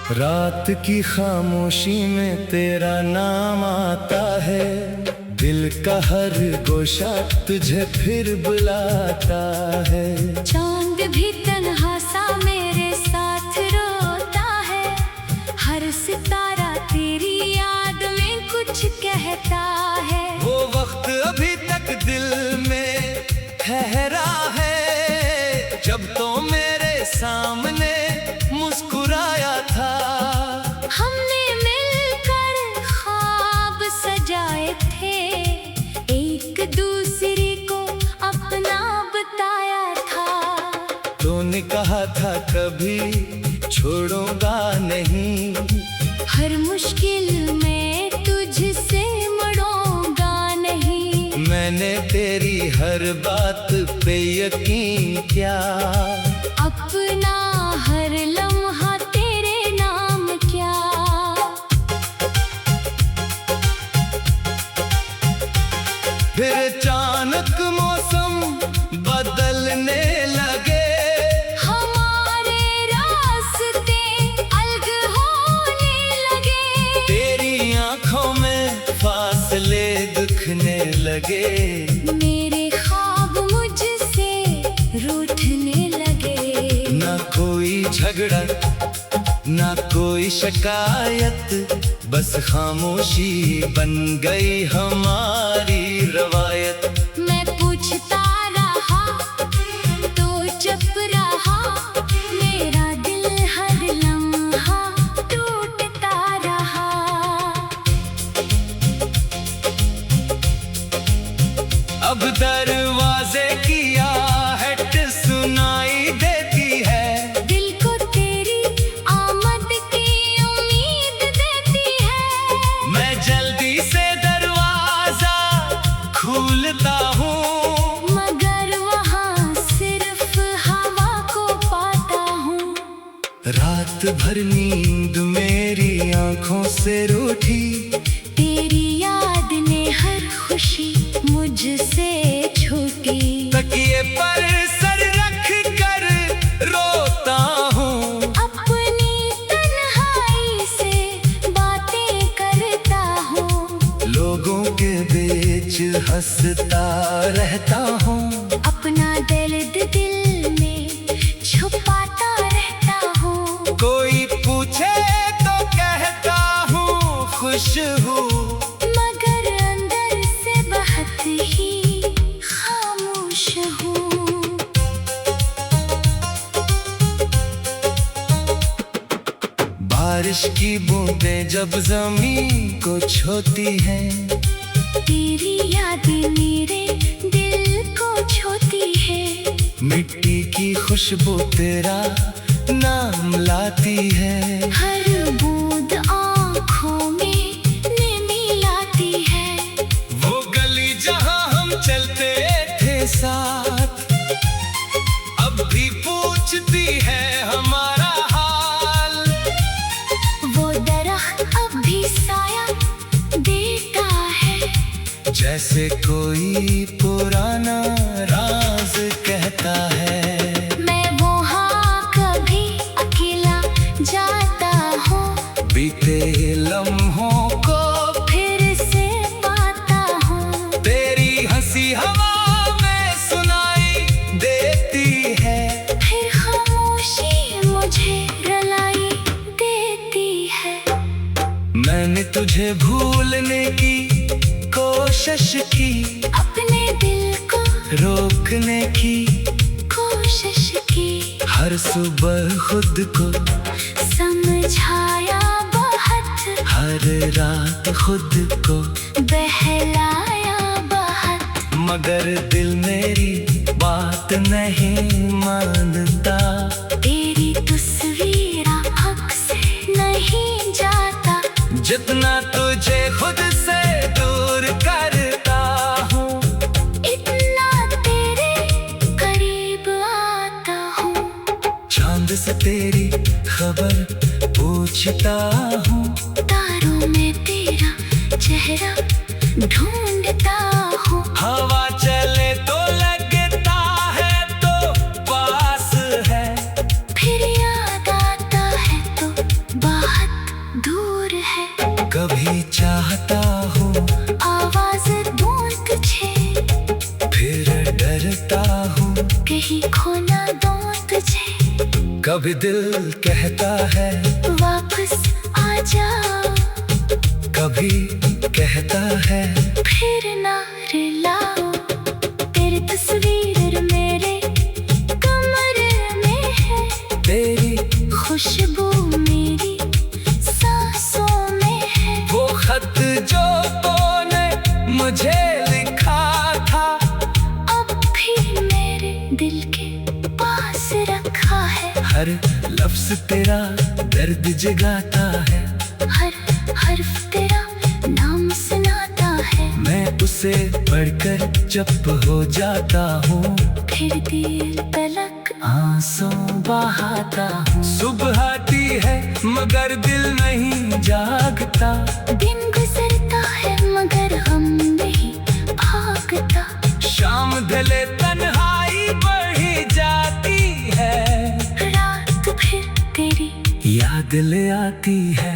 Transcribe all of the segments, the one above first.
रात की खामोशी में तेरा नाम आता है, दिल का हर गोशा तुझे फिर बुलाता है। चांद भी तन्हा सा मेरे साथ रोता है, हर सितारा तेरी याद में कुछ कहता है। वो वक्त अभी तक दिल में ठहरा है, जब तो मेरे सामने मुस्कुराया था। हमने मिलकर ख्वाब सजाए थे, एक दूसरे को अपना बताया था। तूने कहा था कभी छोड़ूंगा नहीं, हर मुश्किल में तुझसे मुड़ूंगा नहीं। मैंने तेरी हर बात पे यकीन किया, अपना हर लम्हा तेरे नाम क्या। फिर अचानक मौसम बदलने लगे, हमारे रास्ते अलग होने लगे। तेरी आंखों में फासले दिखने लगे, मेरे ख्वाब मुझसे रूठने लगे। ना कोई झगड़ा ना कोई शिकायत, बस खामोशी बन गई हमारी रवायत। मैं पूछता रहा तो चुप रहा, मेरा दिल हर लम्हा टूटता रहा। अब दरवाजे की आहट सुनाई देती है, दिल को तेरी आमद की उम्मीद देती है। मैं जल्दी से दरवाजा खोलता हूँ, मगर वहाँ सिर्फ हवा को पाता हूँ। रात भर नींद मेरी आंखों से रूठी, तेरी याद ने हर खुशी मुझसे छूटी। तकिए पर सर रख कर रोता हूँ, अपनी तन्हाई से बातें करता हूँ। लोगों के बीच हंसता रहता हूँ। अपना दर्द दिल में छुपाता रहता हूँ। कोई पूछे तो कहता हूँ खुश हूँ, मगर अंदर से बहुत ही खामोश हूँ। बारिश की बूंदें जब जमीन को छूती हैं, तेरी यादें मेरे दिल को छूती है। मिट्टी की खुशबू तेरा नाम लाती है, हर बूंद आँखों में नमी लाती है। वो गली जहाँ हम चलते थे साथ, अब भी पूछती है हमारा हाल। वो दरख्त अब भी साया देता है, जैसे कोई पुराना राज कहता है। मैं वहाँ कभी अकेला जाता हूँ, बीते लम्हों को फिर से पाता हूँ। तेरी हंसी हवा में सुनाई देती है, फिर खामोशी मुझे रुलाई देती है। मैंने तुझे भूलने की कोशिश की, अपने दिल को रोकने की कोशिश की। हर सुबह खुद को समझाया बहुत, हर रात खुद को बहलाया बहुत। मगर दिल मेरी बात नहीं मानता। तेरी तस्वीर आँख से नहीं जाता, जितना तुझे खुद से दूर करता हूँ, इतना तेरे करीब आता हूँ। चांद से तेरी खबर पूछता हूँ, तारों में तेरा चेहरा ढूंढता हूँ। हवा चले तो लगता है तो पास है, फिर याद आता है तो बाहर कभी दिल कहता है वापस आ जाओ, कभी कहता है फिर ना रुलाओ। तेरी तस्वीर मेरे कमरे में है, तेरी खुशबू मेरी सांसों में है। वो खत जो तूने मुझे लिखा था, अब भी मेरे दिल के पास रखा है। हर लफ्ज तेरा दर्द जगाता है, हर हर्फ तेरा नाम सुनाता है। मैं उसे पढ़कर चुप हो जाता हूँ, फिर दिल तलक आंसू बहाता हूँ। सुबह आती है मगर दिल नहीं जागता, दिन गुजरता है मगर हम नहीं भागता। शाम ढले तन्हाई बढ़ी जाती है, रात फिर तेरी याद ले आती है।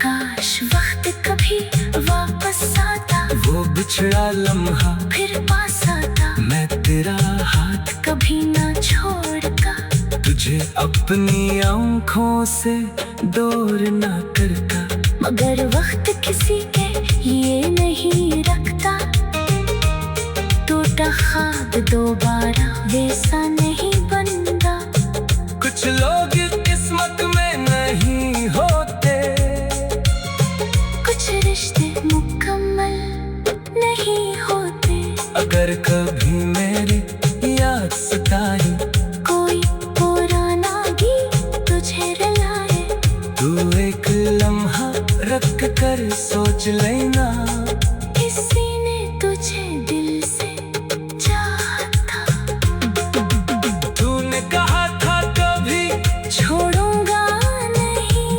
काश वक्त कभी वापस आता, वो बिछड़ा लम्हा फिर पास आता। मैं तेरा हाथ कभी ना छोड़ता, तुझे अपनी आँखों से दूर ना करता। मगर वक्त किसी के ये नहीं रखता। टूटा ख्वाब दोबारा वैसा नहीं बनता। कुछ लोग किस्मत में नहीं होते, कुछ रिश्ते मुकम्मल नहीं होते। अगर कभी मेरी याद सताई, कोई पुराना गीत तुझे रुलाए, तू एक लम्हा रख कर सोच लेना, किसी ने तुझे दिल से चाहा था। तूने कहा था कभी छोड़ूंगा नहीं,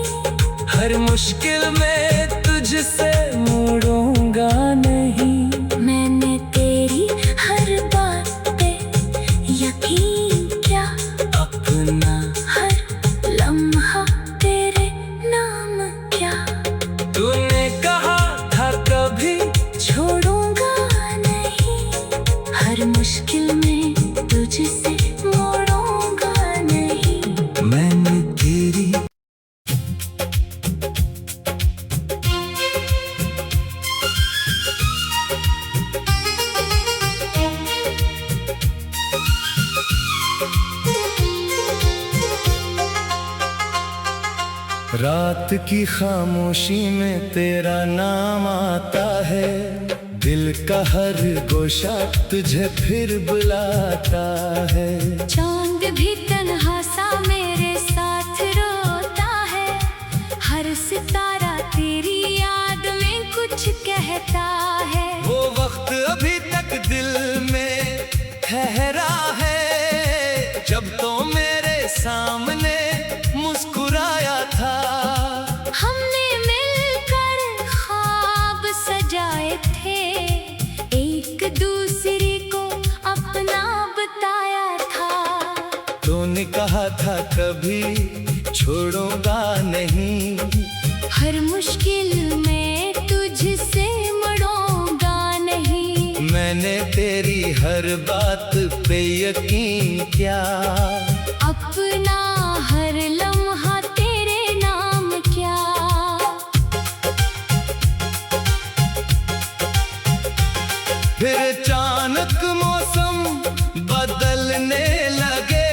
हर मुश्किल में तुझसे मुड़ूंगा नहीं। मैंने तेरी हर बात पे यकीन किया, अपना हर लम्हा तेरे नाम क्या। तूने कहा था कभी छोड़ूंगा नहीं, हर मुश्किल में तुझसे मोड़ूंगा नहीं। मैंने तेरी रात की खामोशी में तेरा नाम आता है, दिल का हर गोशा तुझे फिर बुलाता है। चांद भी तन्हा सा मेरे साथ रोता है, हर सितारा तेरी याद में कुछ कहता है। वो वक्त अभी तक दिल में ठहरा है, जब तो मेरे सामने मुस्कुराया था। हमने मिलकर ख्वाब सजाए थे, एक दूसरे को अपना बताया था। तूने कहा था कभी छोड़ूंगा नहीं, हर मुश्किल में तुझसे मुड़ूंगा नहीं। मैंने तेरी हर बात पे यकीन किया, अपना हर लम्हा तेरे नाम क्या। फिर अचानक मौसम बदलने लगे,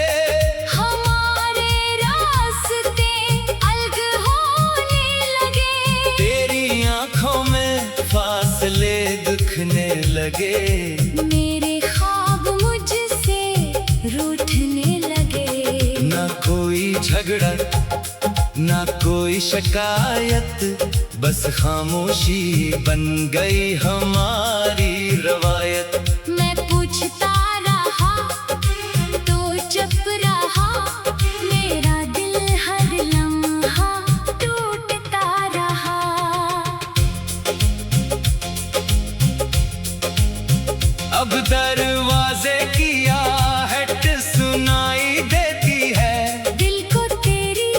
हमारे रास्ते अलग होने लगे। तेरी आंखों में फासले दिखने लगे, मेरे ख्वाब मुझसे रूठने लगे। ना कोई झगड़ा ना कोई शिकायत, बस खामोशी बन गई हमारी रवायत। मैं पूछता रहा तो चुप रहा, मेरा दिल हर लम्हा टूटता रहा। अब दरवाजे की आहट सुनाई देती है, दिल को तेरी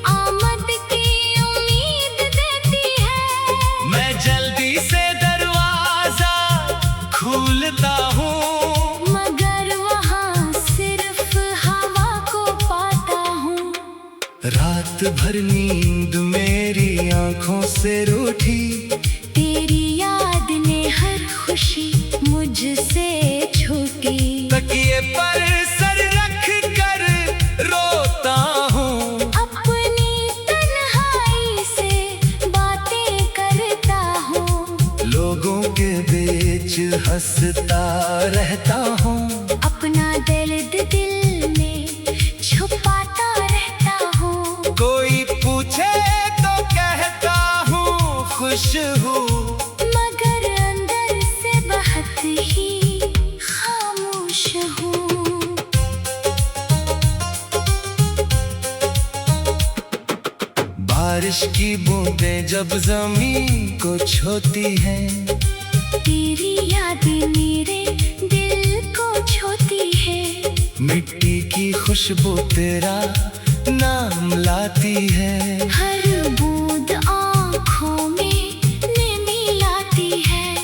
आमद की उम्मीद देती है। मैं जल्दी से दरवाजा खोलता हूँ, रात भर नींद मेरी आंखों से रूठी, तेरी याद ने हर खुशी मुझसे छूटी। तकिए पर सर रख कर रोता हूँ, अपनी तन्हाई से बातें करता हूँ। लोगों के बीच हंसता रहता हूँ, अपना दर्द दिल में छुपाता रहता हूँ। कोई पूछे तो कहता हूँ खुश हूँ, मगर अंदर से बहुत ही खामोश हूँ। बारिश की बूंदें जब जमीन को छूती हैं, तेरी यादें मेरे दिल को छूती है। मिट्टी की खुशबू तेरा नाम लाती है, हर बूंद आँखों में नमी लाती है।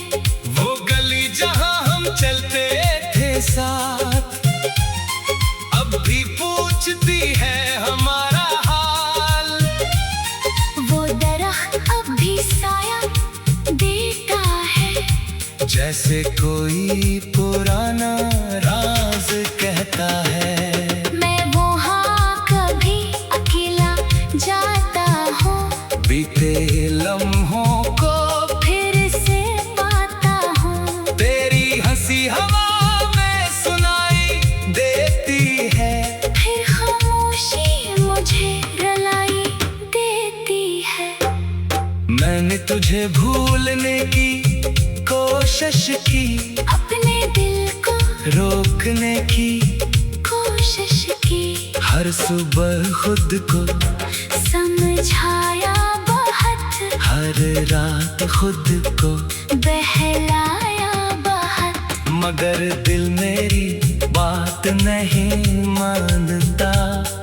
वो गली जहाँ हम चलते थे साथ, अब भी पूछती है हमारा हाल। वो दरख्त अब भी साया देता है, जैसे कोई पुराना राज कहता है। मैं वहाँ कभी अकेला जाता हूँ, बीते लम्हों को फिर से पाता हूँ। तेरी हंसी हवा में सुनाई देती है, फिर खामोशी मुझे रुलाई देती है। मैंने तुझे भूलने की कोशिश की, अपने दिल को रोकने की कोशिश की। हर सुबह खुद को समझाया बहुत, हर रात खुद को बहलाया बहुत। मगर दिल मेरी बात नहीं मानता।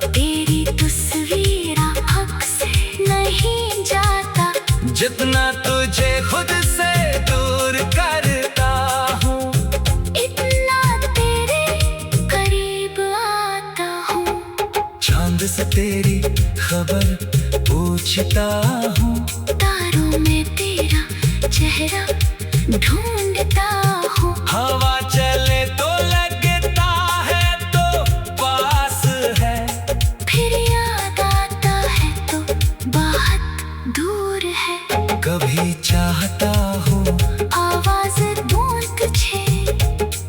तेरी तस्वीर आँख से नहीं जाता, जितना तुझे खुद से दूर करता हूँ, इतना तेरे करीब आता हूँ। चांद से तेरी खबर पूछता हूँ, तारों में तेरा चेहरा ढूंढता हूँ। हवा चले तो लगता है तो पास है, फिर याद आता है तो बहुत दूर है। कभी चाहता हूँ आवाज दूं तुझे,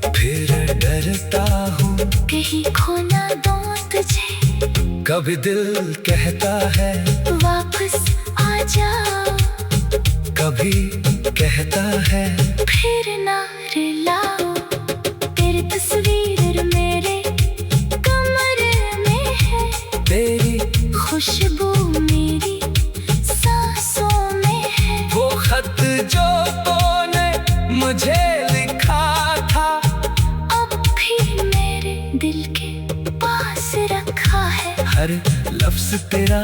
फिर डरता हूँ, कहीं खो ना दूं तुझे। कभी दिल कहता है वापस आ जाओ, कभी कहता है फिर ना रुलाओ। तेरी तस्वीर मेरे कमरे में है, तेरी खुशबू मेरी सांसों में है। वो खत जो तूने मुझे लिखा था, अब भी मेरे दिल के पास रखा है। हर लफ्ज तेरा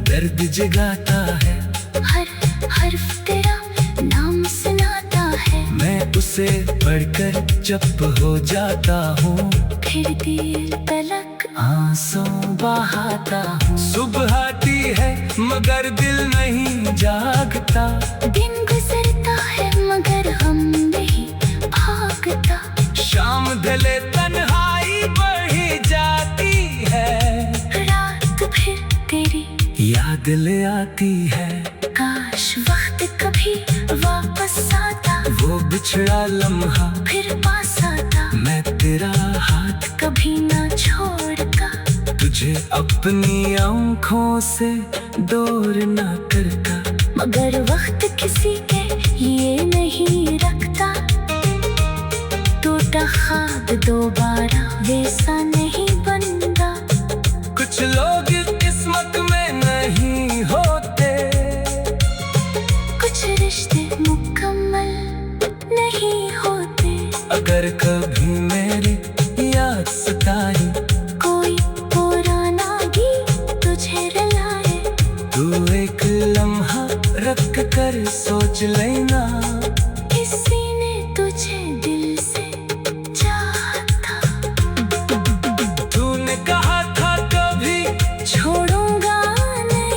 दर्द जगाता है, हर हर्फ तेरा नाम सुनाता है। मैं उसे पढ़कर चुप हो जाता हूँ, फिर दिल तलक आंसू बहाता हूँ। सुबह आती है मगर दिल नहीं जागता, दिन गुजरता है मगर हम नहीं भागता। शाम ढले तन्हाई बढ़ी जाती है, रात फिर तेरी याद ले आती है। काश वक्त कभी वापस आता, वो बिछड़ा लम्हा फिर पास आता। मैं तेरा हाथ कभी ना छोड़ता, तुझे अपनी आँखों से दूर ना करता। मगर वक्त किसी के ये नहीं रखता। टूटा ख्वाब दोबारा वैसा नहीं बनता। कुछ लोग किस्मत में नहीं होते, कुछ रिश्ते मुकम्मल नहीं होते। अगर कभी मेरी याद सताई, कोई पुराना गीत तुझे रुलाए, तू एक लम्हा रख कर सोच लेना, किसी ने तुझे दिल से चाहा था। तूने कहा था कभी छोड़ूंगा नहीं,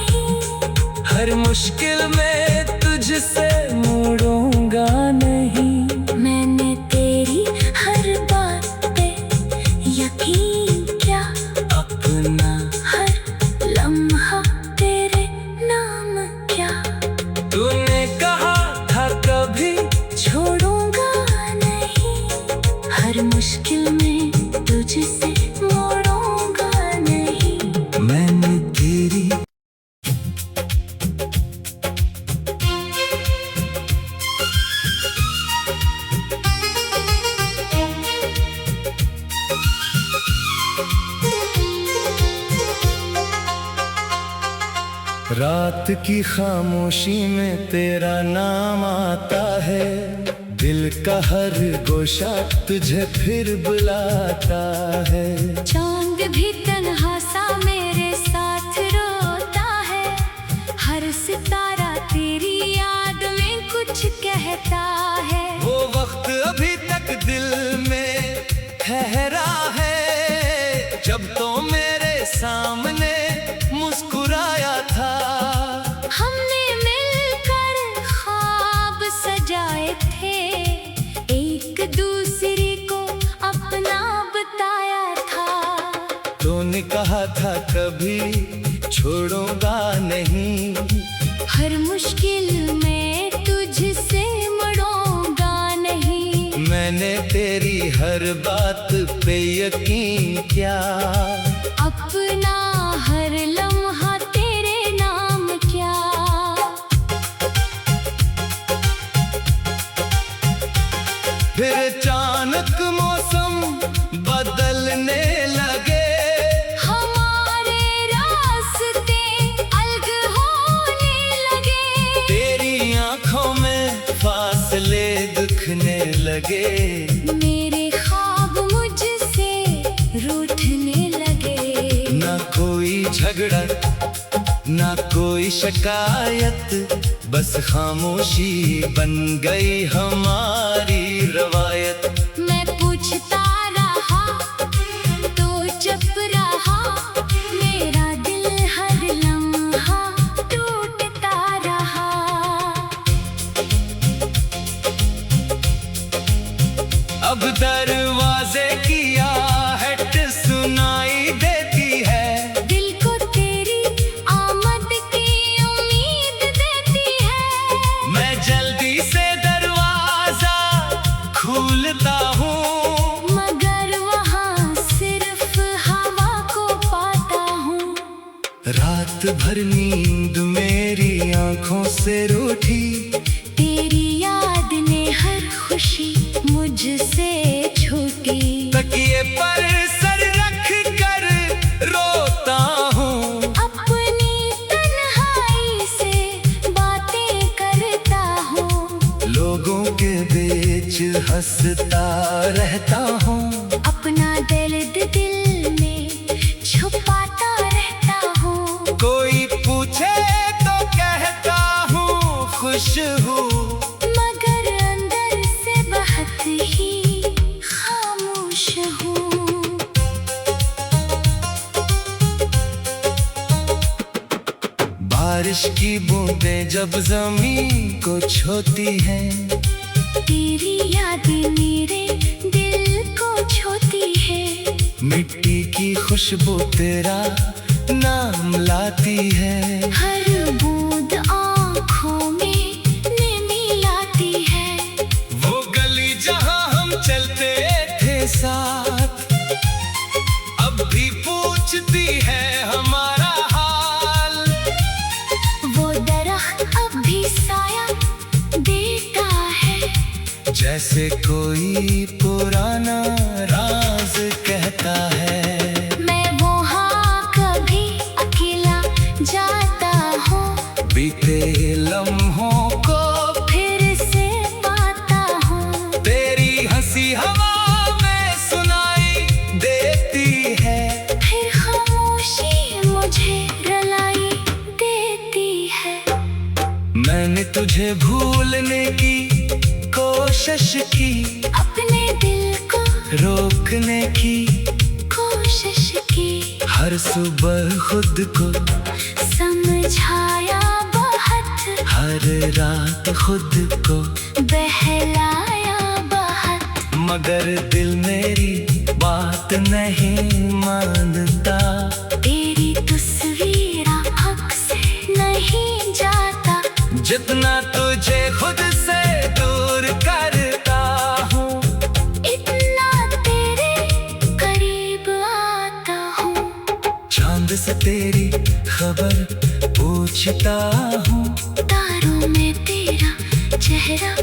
हर मुश्किल में तुझसे मुड़ूंगा नहीं। मैंने तेरी हर बात पे यकीन किया, अपना हर लम्हा तेरे नाम क्या। तूने कहा था कभी छोड़ूंगा नहीं, हर मुश्किल में तुझसे मोड़ूंगा नहीं। मैंने तेरी रात की खामोशी में तेरा नाम आता है, दिल का हर गोशा तुझे फिर बुलाता है। चांद भी तन्हा सा मेरे साथ रोता है, हर सितारा तेरी याद में कुछ कहता है। वो वक्त अभी तक दिल में ठहरा है, जब तो मेरे सामने मुस्कुराया था। हमने मिलकर ख्वाब सजाए थे, एक दूसरे को अपना बताया था। तूने कहा था कभी छोड़ूंगा नहीं, हर मुश्किल में तुझसे मुड़ूंगा नहीं। मैंने तेरी हर बात पे यकीन किया, अपना हर लम्हा तेरे नाम क्या। फिर अचानक मौसम बदलने लगे, हमारे रास्ते अलग होने लगे। तेरी आंखों में फासले दिखने लगे। मेरे ख्वाब मुझसे रूठने लगे। ना कोई झगड़ा ना कोई शिकायत, बस खामोशी बन गई हमारी रवायत। मैं पूछता रहा तो चुप रहा, मेरा दिल हर लम्हा टूटता रहा। अब दरवाजे की आहट सुनाई देती है, दिल को तेरी आमद की उम्मीद देती है। मैं जल्दी से दरवाजा खोलता हूँ, मगर वहाँ सिर्फ हवा को पाता हूँ। रात भर नींद मेरी आंखों से रूठी, तेरी याद ने हर खुशी मुझसे छूटी। तकिए पर सर रख कर रोता हूँ, अपनी तन्हाई से बातें करता हूँ। लोगों के बीच हंसता रहता हूँ। अपना दर्द दिल में छुपाता रहता हूँ। कोई पूछे तो कहता हूँ खुश हूँ, मगर अंदर से बहुत ही खामोश हूँ। बारिश की बूंदें जब जमीन को छूती हैं, तेरी यादें मेरे दिल को छूती है। मिट्टी की खुशबू तेरा नाम लाती है। हर बूंद आँखों में नमी लाती है। वो गली जहाँ हम चलते थे साथ, अब भी पूछती है हमारा हाल। वो दरख्त अब भी साया देता है, जैसे कोई पुराना राज कहता है। मैं वहाँ कभी अकेला जाता हूँ, बीते लम्हों को फिर से पाता हूँ। तेरी हंसी हवा में सुनाई देती है, फिर खामोशी मुझे रुलाई देती है। मैंने तुझे भूलने की कोशिश की, अपने दिल को रोकने की कोशिश की। हर सुबह खुद को समझाया रात खुद को बहलाया बहुत, मगर दिल मेरी बात नहीं मानता। तेरी तस्वीर आँख से नहीं जाता, जितना तुझे खुद से दूर करता हूँ, इतना तेरे करीब आता हूँ। चांद से तेरी खबर पूछता हूँ, तारों में तेरा चेहरा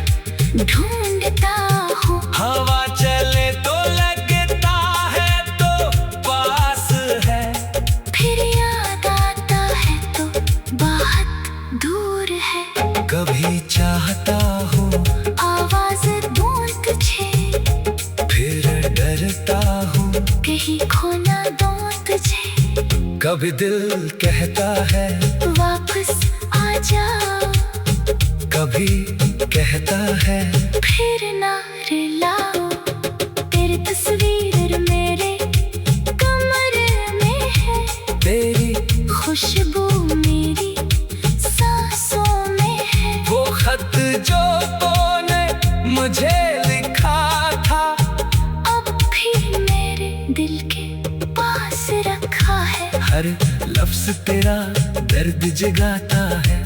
ढूंढता हूँ। हवा चले तो लगता है तो पास है, फिर याद आता है तो बहुत दूर है। कभी चाहता हूँ आवाज दूं तुझे, फिर डरता हूँ, कहीं खो ना दूं तुझे। कभी दिल कहता है वापस आ जाओ, कभी कहता है फिर ना रुलाओ। तेरी तस्वीर मेरे कमरे में है, तेरी खुशबू मेरी सांसों में है। वो खत जो तूने मुझे लिखा था, अब भी मेरे दिल के पास रखा है। हर लफ्ज तेरा दर्द जगाता है,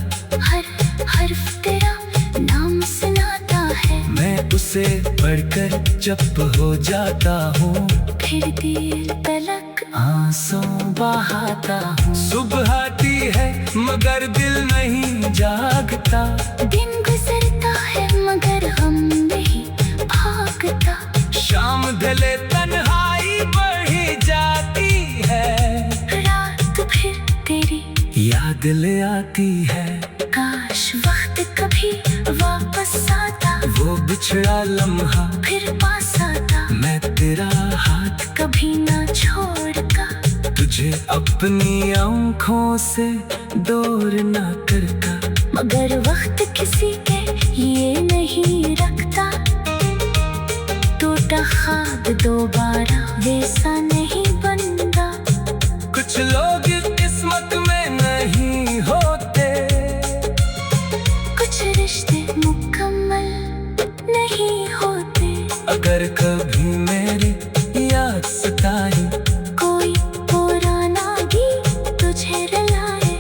हर हर्फ तेरा नाम सुनाता है। मैं उसे पढ़कर चुप हो जाता हूँ, फिर दिल तलक आंसू बहाता हूँ। सुबह आती है मगर दिल नहीं जागता, दिन गुजरता है मगर हम नहीं भागता। शाम ढले तन्हाई बढ़ी जाती है, रात फिर तेरी याद ले आती है। काश वक्त कभी वापस आता, वो बिछड़ा लम्हा फिर पास आता। मैं तेरा हाथ कभी ना छोड़ता, तुझे अपनी आँखों से दूर ना करता। मगर वक्त किसी के ये नहीं रखता। टूटा ख्वाब दोबारा वैसा नहीं बनता। कुछ लोग किस्मत में नहीं होते, कुछ रिश्ते मुकम्मल नहीं होते। अगर कभी मेरी याद सताई, कोई पुराना गीत तुझे रुलाए,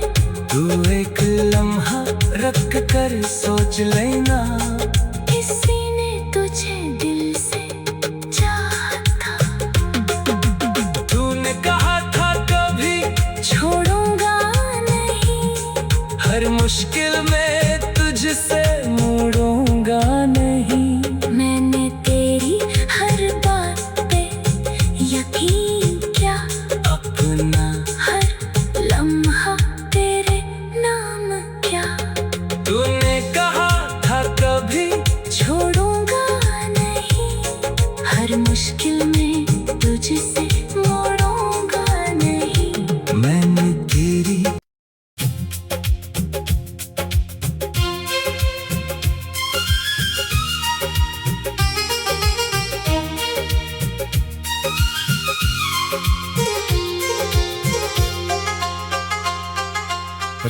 तू एक लम्हा रख कर सोच लेना, किसी ने तुझे दिल से चाहा था। तूने कहा था कभी छोड़ूंगा नहीं, हर मुश्किल में तुझसे मुड़ूंगा नहीं। मैंने तेरी हर बात पे यकीन किया, अपना हर लम्हा तेरे नाम क्या। तूने कहा था कभी छोड़ूंगा नहीं, हर मुश्किल में तुझसे मोड़ूंगा नहीं। मैंने तेरी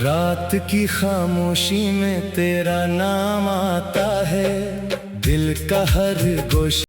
रात की खामोशी में तेरा नाम आता है, दिल का हर गोश